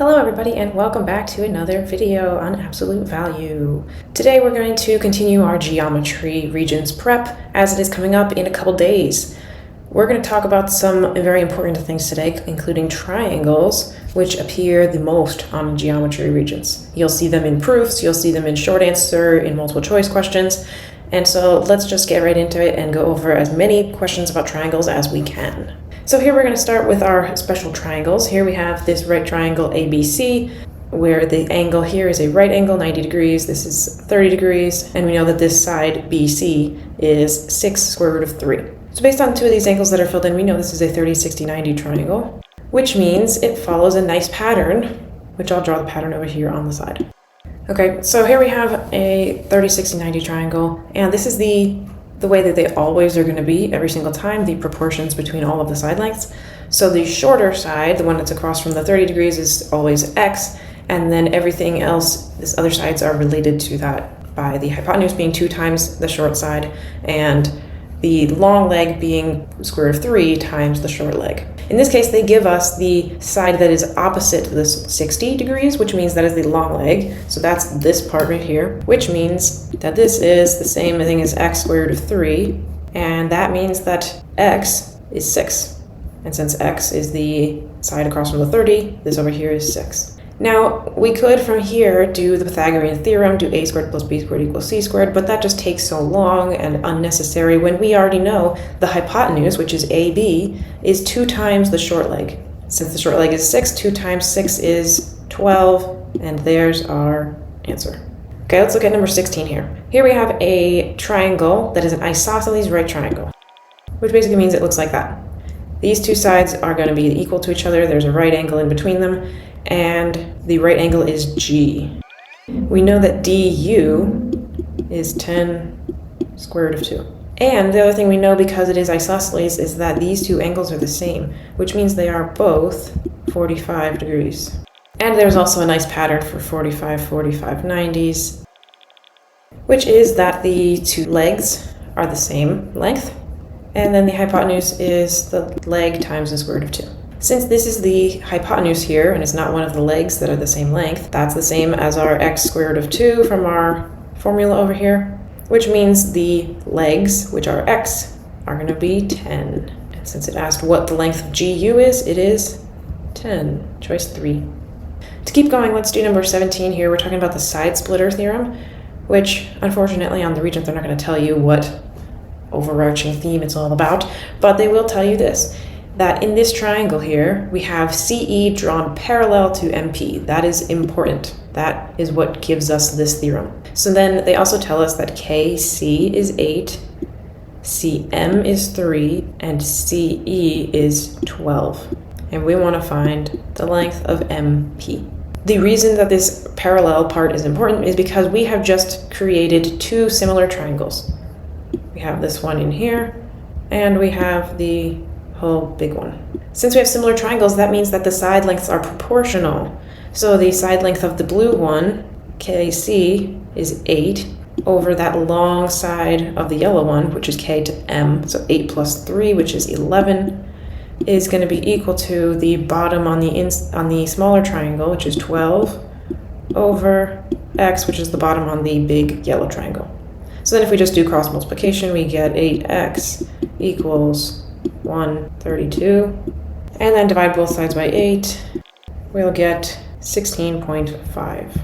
Hello everybody and welcome back to another video on absolute value. Today we're going to continue our Geometry Regents prep as it is coming up in a couple days. We're going to talk about some very important things today, including triangles, which appear the most on Geometry Regents. You'll see them in proofs, you'll see them in short answer, in multiple choice questions, and so let's just get right into it and go over as many questions about triangles as we can. So here we're going to start with our special triangles. Here we have this right triangle ABC, where the angle here is a right angle, 90 degrees. This is 30 degrees. And we know that this side BC is 6 square root of 3. So based on two of these angles that are filled in, we know this is a 30, 60, 90 triangle, which means it follows a nice pattern, which I'll draw the pattern over here on the side. Okay, so here we have a 30, 60, 90 triangle, and this is the way that they always are going to be every single time, the proportions between all of the side lengths. So the shorter side, the one that's across from the 30 degrees, is always x, and then everything else, these other sides are related to that by the hypotenuse being 2 times the short side, and the long leg being square root of 3 times the short leg. In this case, they give us the side that is opposite this 60 degrees, which means that is the long leg. So that's this part right here, which means that this is the same thing as x square root of 3. And that means that x is 6. And since x is the side across from the 30, this over here is 6. Now, we could from here do the Pythagorean Theorem, do a squared plus b squared equals c squared, but that just takes so long and unnecessary when we already know the hypotenuse, which is AB, is 2 times the short leg. Since the short leg is 6, 2 times 6 is 12, and there's our answer. Okay, let's look at number 16 here. Here we have a triangle that is an isosceles right triangle, which basically means it looks like that. These two sides are going to be equal to each other. There's a right angle in between them, and the right angle is G. We know that DU is 10 square root of 2. And the other thing we know, because it is isosceles, is that these two angles are the same, which means they are both 45 degrees. And there's also a nice pattern for 45, 45, 90s, which is that the two legs are the same length, and then the hypotenuse is the leg times the square root of 2. Since this is the hypotenuse here, and it's not one of the legs that are the same length, that's the same as our x square root of 2 from our formula over here, which means the legs, which are x, are going to be 10. And since it asked what the length of GU is, it is 10, choice 3. To keep going, let's do number 17 here. We're talking about the Side Splitter Theorem, which unfortunately on the Regents they're not going to tell you what overarching theme it's all about, but they will tell you this, that in this triangle here, we have CE drawn parallel to MP. That is important. That is what gives us this theorem. So then they also tell us that KC is 8, CM is 3, and CE is 12. And we want to find the length of MP. The reason that this parallel part is important is because we have just created two similar triangles. We have this one in here, and we have the whole big one. Since we have similar triangles, that means that the side lengths are proportional. So the side length of the blue one, KC, is 8 over that long side of the yellow one, which is K to M. So 8 plus 3, which is 11, is going to be equal to the bottom on the smaller triangle, which is 12, over X, which is the bottom on the big yellow triangle. So then if we just do cross multiplication, we get 8x equals 132, and then divide both sides by 8, we'll get 16.5.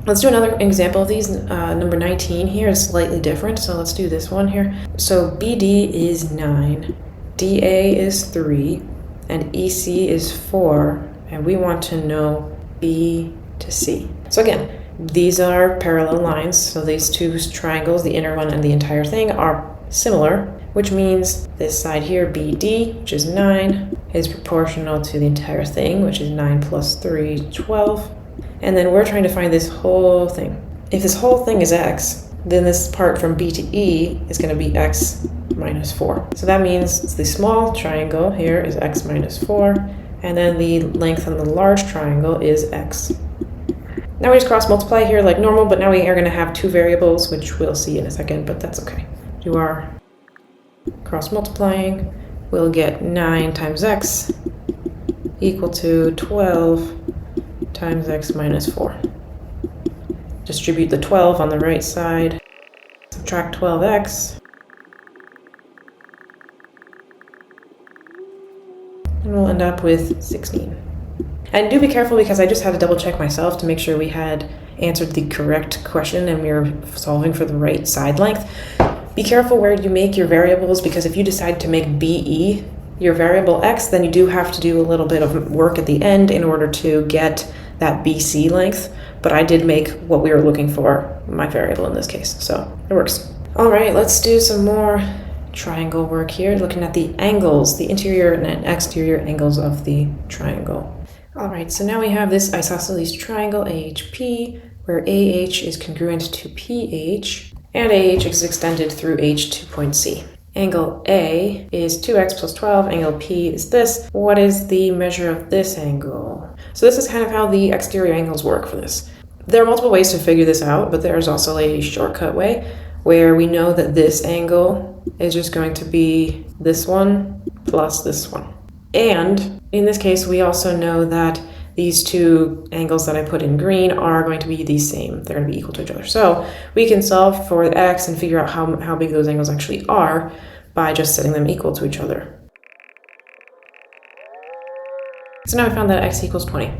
Let's do another example of these. Number 19 here is slightly different, so let's do this one here. So BD is 9, DA is 3, and EC is 4, and we want to know B to C. So again, these are parallel lines, so these two triangles, the inner one and the entire thing, are similar, which means this side here, BD, which is 9, is proportional to the entire thing, which is 9 plus 3, 12. And then we're trying to find this whole thing. If this whole thing is x, then this part from B to E is going to be x minus 4. So that means the small triangle here is x minus 4, and then the length on the large triangle is x. Now we just cross multiply here like normal, but now we are going to have two variables, which we'll see in a second, but that's okay. Do our cross multiplying, we'll get 9 times x equal to 12 times x minus 4. Distribute the 12 on the right side, subtract 12x, and we'll end up with 16. And do be careful, because I just had to double check myself to make sure we had answered the correct question and we were solving for the right side length. Be careful where you make your variables, because if you decide to make BE your variable x, then you do have to do a little bit of work at the end in order to get that BC length. But I did make what we were looking for my variable in this case, so it works. All right, let's do some more triangle work here, looking at the angles, the interior and exterior angles of the triangle. All right, so now we have this isosceles triangle AHP, where AH is congruent to PH, and AH is extended through H to point C. Angle A is 2x plus 12, angle P is this. What is the measure of this angle? So this is kind of how the exterior angles work for this. There are multiple ways to figure this out, but there's also a shortcut way where we know that this angle is just going to be this one plus this one. And in this case, we also know that these two angles that I put in green are going to be the same. They're going to be equal to each other. So we can solve for the x and figure out how big those angles actually are by just setting them equal to each other. So now we found that x equals 20.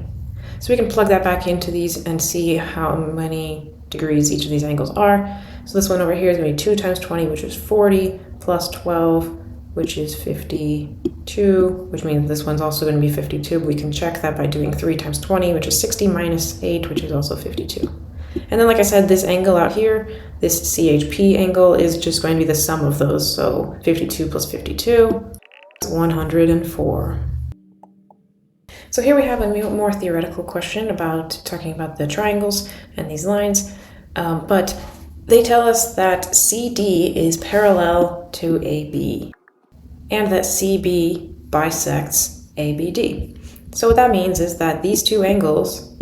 So we can plug that back into these and see how many degrees each of these angles are. So this one over here is going to be 2 times 20, which is 40, plus 12, which is 52, which means this one's also going to be 52. But we can check that by doing 3 times 20, which is 60, minus 8, which is also 52. And then, like I said, this angle out here, this CHP angle, is just going to be the sum of those. So 52 plus 52 is 104. So here we have a more theoretical question about talking about the triangles and these lines. But they tell us that CD is parallel to AB, and that CB bisects ABD. So what that means is that these two angles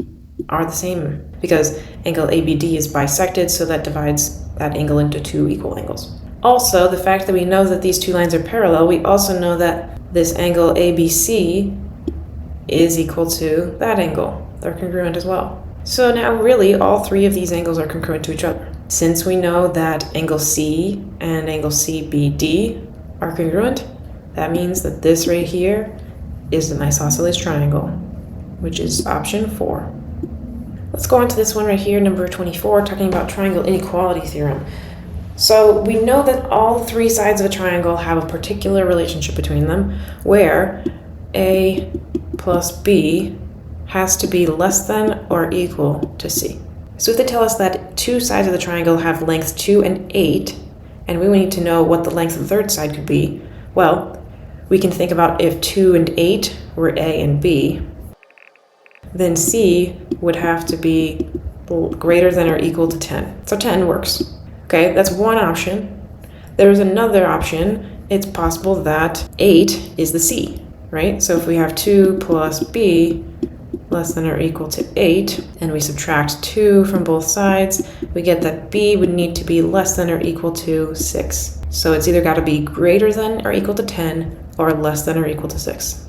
are the same, because angle ABD is bisected, so that divides that angle into two equal angles. Also, the fact that we know that these two lines are parallel, we also know that this angle ABC is equal to that angle. They're congruent as well. So now really all three of these angles are congruent to each other. Since we know that angle C and angle CBD are congruent, that means that this right here is an isosceles triangle, which is option 4. Let's go on to this one right here, number 24, talking about triangle inequality theorem. So we know that all three sides of a triangle have a particular relationship between them, where A plus B has to be less than or equal to C. So if they tell us that two sides of the triangle have lengths 2 and 8, and we need to know what the length of the third side could be, well, we can think about if 2 and 8 were A and B, then C would have to be greater than or equal to 10. So 10 works. Okay, that's one option. There's another option. It's possible that 8 is the C, right? So if we have 2 plus B less than or equal to 8, and we subtract 2 from both sides, we get that B would need to be less than or equal to 6. So it's either got to be greater than or equal to 10 or less than or equal to 6.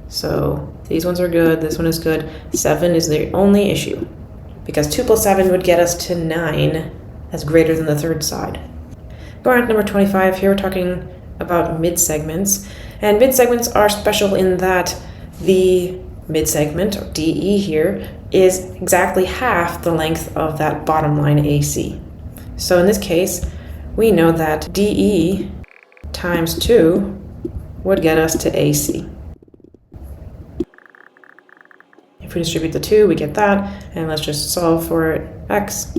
So these ones are good, this one is good. 7 is the only issue, because 2 plus 7 would get us to 9 as greater than the third side. Going on to number 25, here we're talking about midsegments. And midsegments are special in that the midsegment, or DE here, is exactly half the length of that bottom line AC. So in this case, we know that DE times 2 would get us to AC. If we distribute the 2, we get that, and let's just solve for x.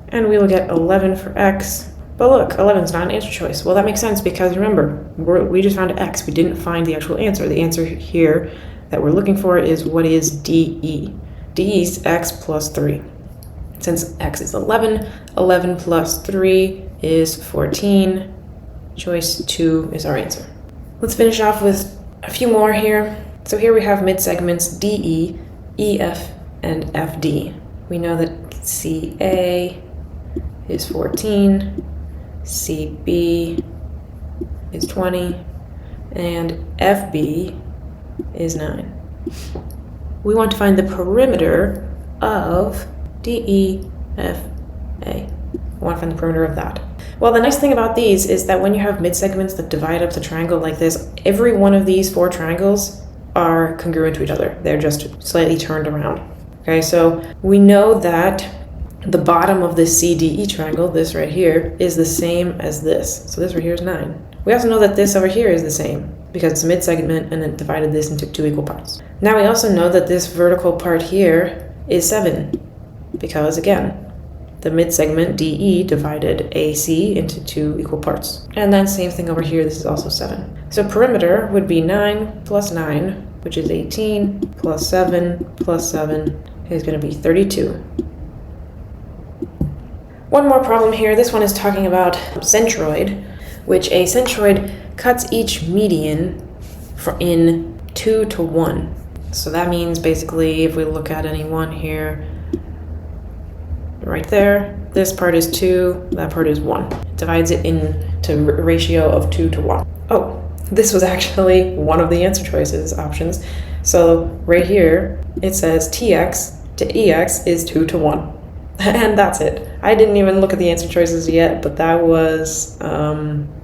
And we will get 11 for x. But look, 11 is not an answer choice. Well, that makes sense, because remember, we just found x. We didn't find the actual answer. The answer here that we're looking for is what is DE. DE is x plus 3. Since x is 11, 11 plus 3 is 14. Choice 2 is our answer. Let's finish off with a few more here. So here we have midsegments DE, EF, and FD. We know that CA is 14, CB is 20, and FB is 9. We want to find the perimeter of DEFA. We want to find the perimeter of that. Well, the nice thing about these is that when you have midsegments that divide up the triangle like this, every one of these 4 triangles are congruent to each other. They're just slightly turned around. Okay, so we know that the bottom of this CDE triangle, this right here, is the same as this. So this right here is 9. We also know that this over here is the same because it's a midsegment and it divided this into 2 equal parts. Now we also know that this vertical part here is 7 because, again, the midsegment DE divided AC into 2 equal parts. And then same thing over here, this is also 7. So perimeter would be 9 plus 9, which is 18, plus 7 is going to be 32. One more problem here. This one is talking about centroid, which a centroid cuts each median in 2 to 1. So that means basically if we look at any one here, right there, this part is 2, that part is 1. It divides it into a ratio of 2 to 1. Oh, this was actually one of the answer choices options. So right here, it says TX to EX is 2 to 1. And that's it. I didn't even look at the answer choices yet, but that was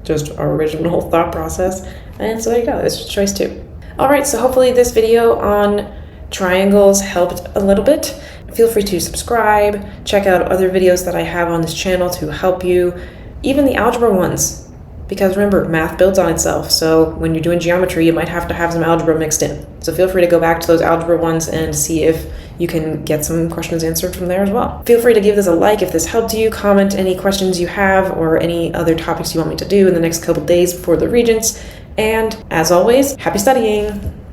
just our original thought process. And so there you go, it's choice 2. All right, so hopefully this video on triangles helped a little bit. Feel free to subscribe, check out other videos that I have on this channel to help you, even the algebra ones. Because remember, math builds on itself, so when you're doing geometry, you might have to have some algebra mixed in. So feel free to go back to those algebra ones and see if you can get some questions answered from there as well. Feel free to give this a like if this helped you, comment any questions you have or any other topics you want me to do in the next couple days before the Regents, and as always, happy studying!